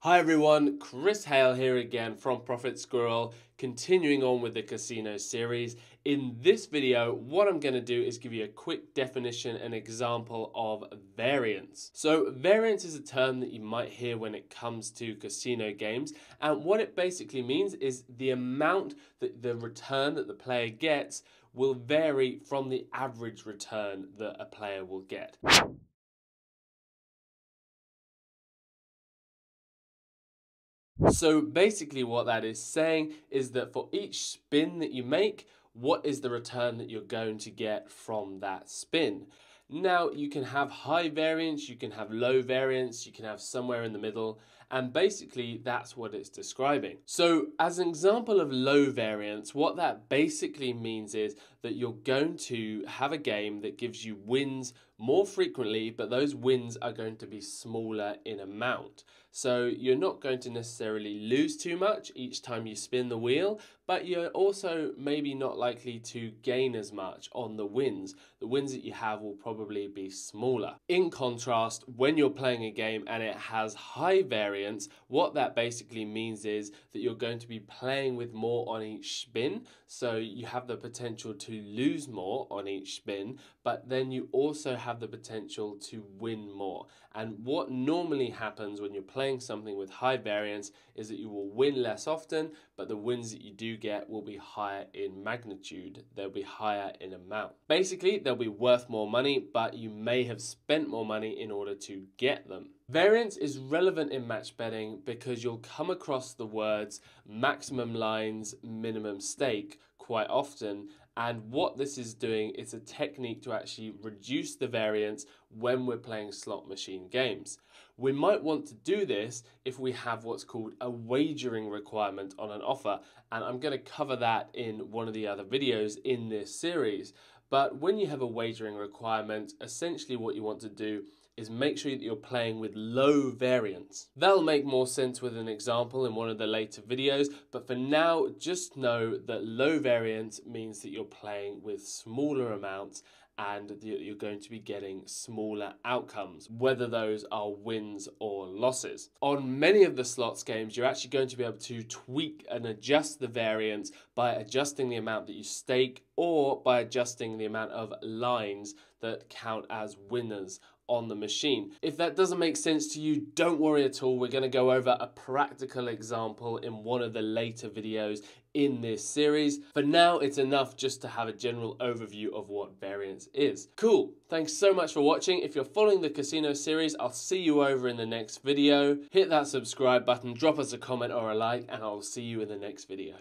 Hi everyone, Chris Hale here again from Squirrel, continuing on with the casino series. In this video, what I'm going to do is give you a quick definition and example of variance. So variance is a term that you might hear when it comes to casino games, and what it basically means is the amount that the return that the player gets will vary from the average return that a player will get. So basically what that is saying is that for each spin that you make, what is the return that you're going to get from that spin? Now you can have high variance, you can have low variance, you can have somewhere in the middle, and basically that's what it's describing. So as an example of low variance, what that basically means is that you're going to have a game that gives you wins more frequently, but those wins are going to be smaller in amount. So you're not going to necessarily lose too much each time you spin the wheel, but you're also maybe not likely to gain as much on the wins. The wins that you have will probably be smaller. In contrast, when you're playing a game and it has high variance, what that basically means is that you're going to be playing with more on each spin, so you have the potential to lose more on each spin, but then you also have the potential to win more. And what normally happens when you're playing something with high variance is that you will win less often, but the wins that you do get will be higher in magnitude. They'll be higher in amount. Basically, they'll be worth more money, but you may have spent more money in order to get them. Variance is relevant in match betting because you'll come across the words maximum lines, minimum stake quite often. And what this is doing is a technique to actually reduce the variance when we're playing slot machine games. We might want to do this if we have what's called a wagering requirement on an offer, and I'm going to cover that in one of the other videos in this series. But when you have a wagering requirement, essentially what you want to do is make sure that you're playing with low variance. That'll make more sense with an example in one of the later videos, but for now, just know that low variance means that you're playing with smaller amounts and that you're going to be getting smaller outcomes, whether those are wins or losses. On many of the slots games, you're actually going to be able to tweak and adjust the variance by adjusting the amount that you stake or by adjusting the amount of lines that count as winners on the machine. If that doesn't make sense to you, don't worry at all. We're going to go over a practical example in one of the later videos in this series. For now, it's enough just to have a general overview of what variance is. Cool. Thanks so much for watching. If you're following the casino series, I'll see you over in the next video. Hit that subscribe button, drop us a comment or a like, and I'll see you in the next video.